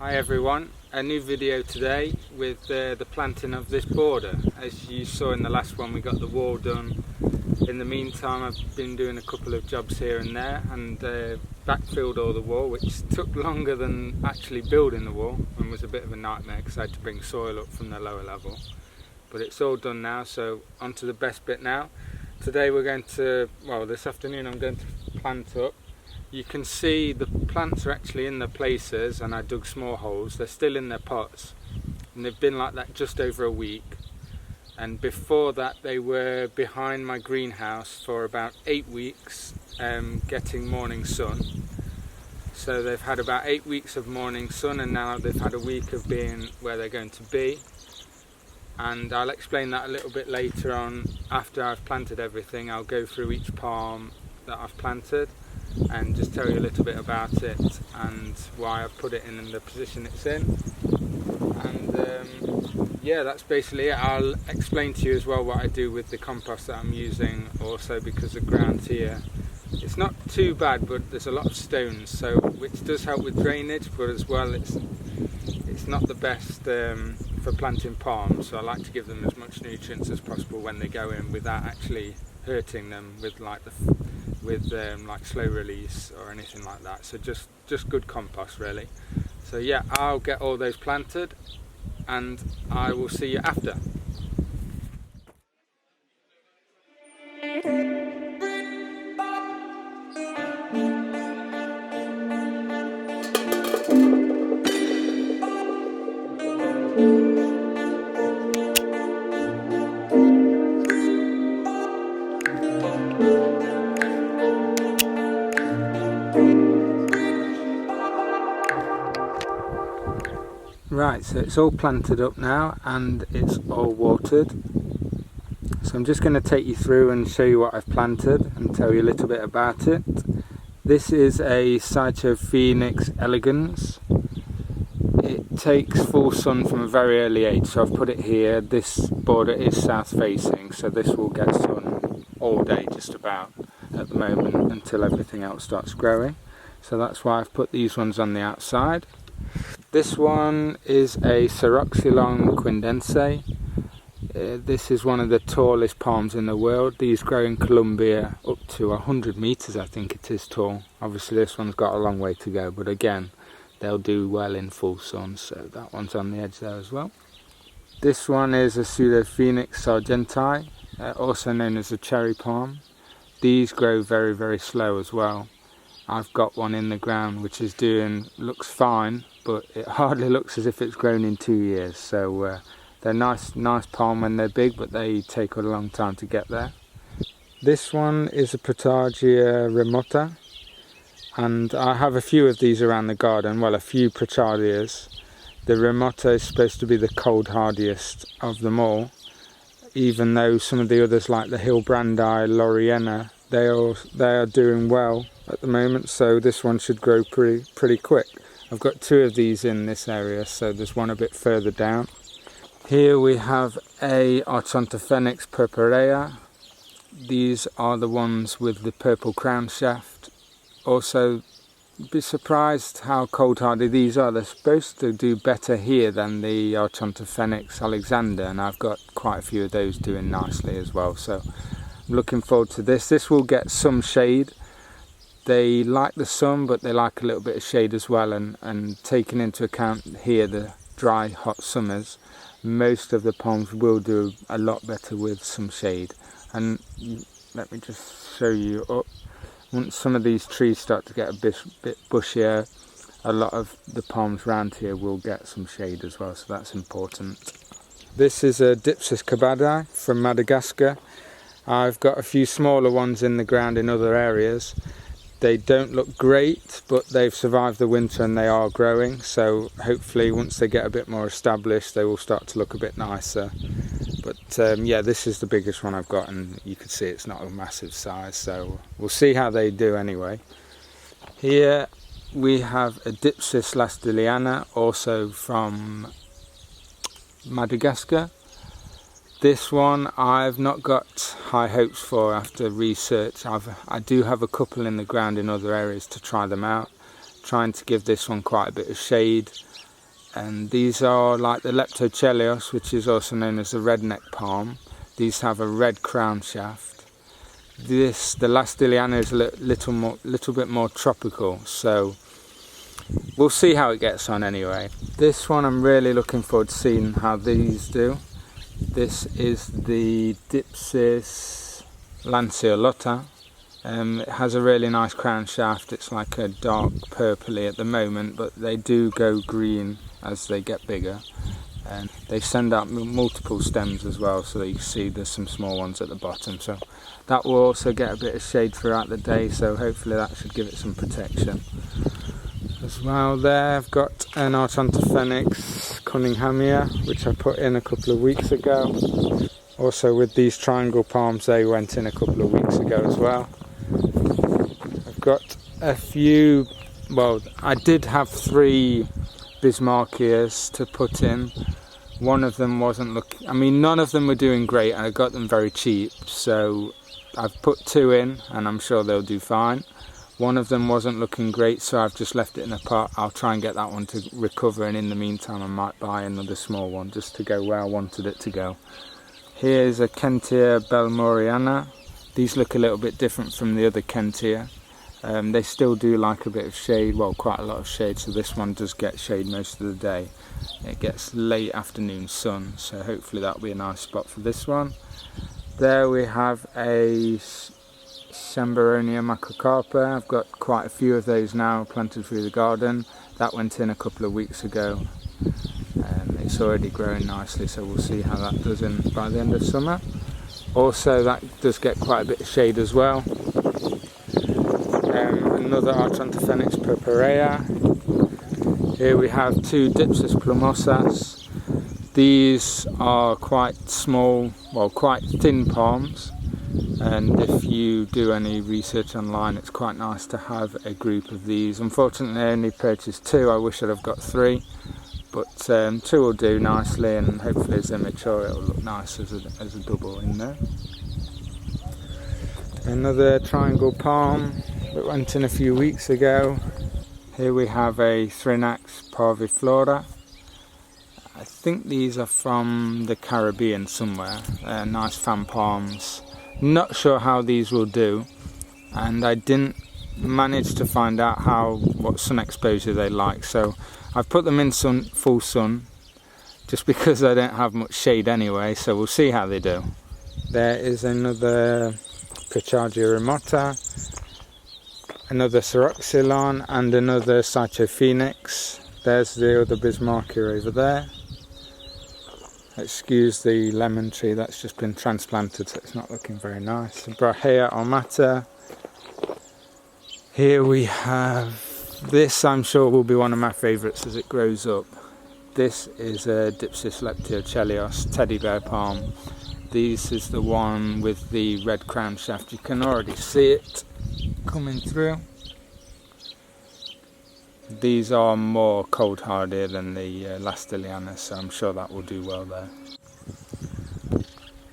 Hi everyone, a new video today with the planting of this border. As you saw in the last one, we got the wall done. In the meantime, I've been doing a couple of jobs here and there and backfilled all the wall, which took longer than actually building the wall and was a bit of a nightmare because I had to bring soil up from the lower level. But it's all done now, so on to the best bit now. Today we're going to, this afternoon I'm going to plant up. You can see the plants are actually in their places, and I dug small holes. They're still in their pots and they've been like that just over a week. And before that they were behind my greenhouse for about 8 weeks getting morning sun. So they've had about 8 weeks of morning sun, and now they've had a week of being where they're going to be. And I'll explain that a little bit later on. After I've planted everything, I'll go through each palm that I've planted and just tell you a little bit about it and why I've put it in the position it's in. And yeah, that's basically it. I'll explain to you as well what I do with the compost that I'm using also, because the ground here, it's not too bad, but there's a lot of stones, so which does help with drainage, but as well it's not the best for planting palms, so I like to give them as much nutrients as possible when they go in without actually hurting them with like slow release or anything like that. So just good compost really. So yeah, I'll get all those planted and I will see you after. Right, so it's all planted up now and it's all watered. So I'm just going to take you through and show you what I've planted and tell you a little bit about it. This is a Phoenix elegans. It takes full sun from a very early age, so I've put it here. This border is south facing, so this will get sun all day just about at the moment until everything else starts growing. So that's why I've put these ones on the outside. This one is a Ceroxylon quindense. This is one of the tallest palms in the world. These grow in Colombia up to 100 meters, I think it is tall. Obviously this one's got a long way to go, but again, they'll do well in full sun, so that one's on the edge there as well. This one is a Phoenix sargentii, also known as a cherry palm. These grow very, very slow as well. I've got one in the ground which is looks fine, but it hardly looks as if it's grown in 2 years. So they're nice palm when they're big, but they take a long time to get there. This one is a Protargia remota, and I have a few of these around the garden. Well, a few Protardias. The remota is supposed to be the cold hardiest of them all, even though some of the others like the Hilbrandi, Lauriana, they are doing well at the moment, so this one should grow pretty quick. I've got 2 of these in this area, so there's one a bit further down. Here we have a Archontophoenix purpurea. These are the ones with the purple crown shaft. Also, be surprised how cold hardy these are. They're supposed to do better here than the Archontophoenix alexander, and I've got quite a few of those doing nicely as well, so I'm looking forward to this. This will get some shade. They like the sun, but they like a little bit of shade as well, and taking into account here the dry hot summers, most of the palms will do a lot better with some shade. And let me just show you up. Once some of these trees start to get a bit bushier, a lot of the palms around here will get some shade as well, so that's important. This is a Dipsis cabadi from Madagascar. I've got a few smaller ones in the ground in other areas. They don't look great, but they've survived the winter and they are growing, so hopefully once they get a bit more established they will start to look a bit nicer. But yeah, this is the biggest one I've got, and you can see it's not a massive size, so we'll see how they do anyway. Here we have a Dipsis lastiliana, also from Madagascar. This one I've not got high hopes for after research. I do have a couple in the ground in other areas to try them out, trying to give this one quite a bit of shade. and these are like the Leptochelios, which is also known as the redneck palm. These have a red crown shaft. The Lastiliana is a little bit more tropical, so we'll see how it gets on anyway. This one I'm really looking forward to seeing how these do. This is the Dipsis lanceolata. It has a really nice crown shaft. It's like a dark purpley at the moment, but they do go green as they get bigger. And they send out multiple stems as well, so that you can see there's some small ones at the bottom. So that will also get a bit of shade throughout the day, so hopefully that should give it some protection. As well there, I've got an Artontophenix Cunninghamia, which I put in a couple of weeks ago. Also with these triangle palms, they went in a couple of weeks ago as well. I've got a few, well, I did have 3 Bismarckias to put in. One of them wasn't none of them were doing great, and I got them very cheap, so I've put 2 in and I'm sure they'll do fine. One of them wasn't looking great, so I've just left it in a pot. I'll try and get that one to recover, and in the meantime I might buy another small one just to go where I wanted it to go. Here's a Kentia Belmoriana. These look a little bit different from the other Kentia. They still do like a bit of shade, well, quite a lot of shade, so this one does get shade most of the day. It gets late afternoon sun, so hopefully that'll be a nice spot for this one. There we have a Chamberonia macrocarpa. I've got quite a few of those now planted through the garden. That went in a couple of weeks ago. It's already growing nicely, so we'll see how that does by the end of summer. Also, that does get quite a bit of shade as well. Another Artontophenix purpurea. Here we have 2 Dipsis plumosas. These are quite small, well, quite thin palms, and if you do any research online, it's quite nice to have a group of these. Unfortunately, I only purchased 2. I wish I'd have got 3, but 2 will do nicely, and hopefully as they mature it'll look nice as a double in there. Another triangle palm that went in a few weeks ago. Here we have a Thrinax parviflora. I think these are from the Caribbean somewhere. Nice fan palms. Not sure how these will do, and I didn't manage to find out what sun exposure they like, so I've put them in full sun just because I don't have much shade anyway, so we'll see how they do. There is another Pichardia remota, another Ceroxylon, and another Cytophoenix. There's the other Bismarckia over there. Excuse the lemon tree, that's just been transplanted, so it's not looking very nice. Brahea armata. Here we have this, I'm sure will be one of my favourites as it grows up. This is a Dipsis leptochelios teddy bear palm. This is the one with the red crown shaft. You can already see it coming through. These are more cold hardy than the Lastiliana, so I'm sure that will do well there.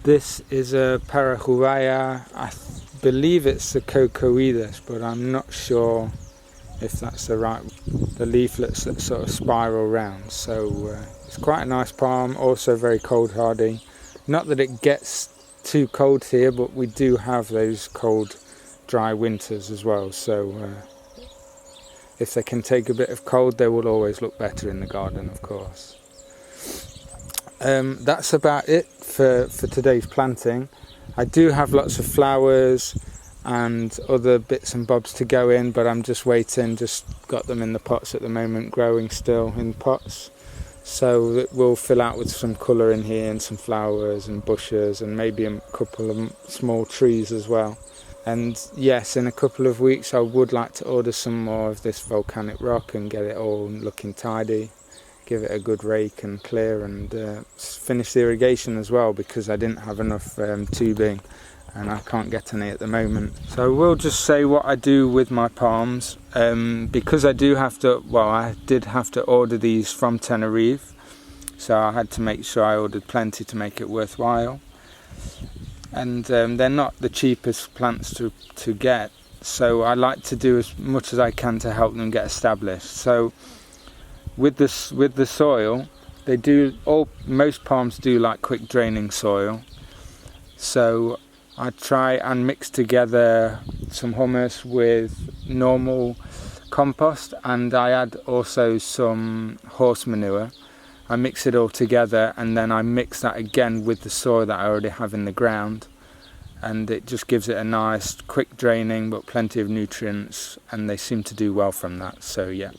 This is a Parajuaya. I believe it's the Cocoides, but I'm not sure if that's the right. The leaflets that sort of spiral round, so it's quite a nice palm, also very cold hardy. Not that it gets too cold here, but we do have those cold dry winters as well, so if they can take a bit of cold, they will always look better in the garden, of course. That's about it for today's planting. I do have lots of flowers and other bits and bobs to go in, but I'm just waiting, just got them in the pots at the moment, growing still in pots. So it will fill out with some colour in here and some flowers and bushes and maybe a couple of small trees as well. And yes, in a couple of weeks I would like to order some more of this volcanic rock and get it all looking tidy, give it a good rake and clear, and finish the irrigation as well, because I didn't have enough tubing and I can't get any at the moment. So I will just say what I do with my palms, because I did have to order these from Tenerife, so I had to make sure I ordered plenty to make it worthwhile. And they're not the cheapest plants to get, so I like to do as much as I can to help them get established. So with the soil, most palms do like quick draining soil. So I try and mix together some humus with normal compost, and I add also some horse manure. I mix it all together, and then I mix that again with the soil that I already have in the ground, and it just gives it a nice quick draining but plenty of nutrients, and they seem to do well from that. So yeah.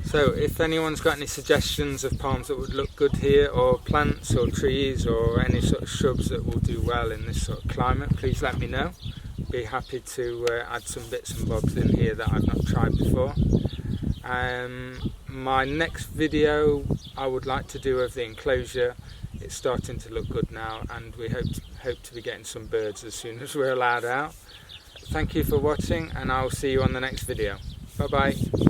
So if anyone's got any suggestions of palms that would look good here, or plants or trees or any sort of shrubs that will do well in this sort of climate, please let me know. Be happy to add some bits and bobs in here that I've not tried before. My next video I would like to do of the enclosure. It's starting to look good now, and we hope to be getting some birds as soon as we're allowed out. Thank you for watching, and I'll see you on the next video. Bye bye.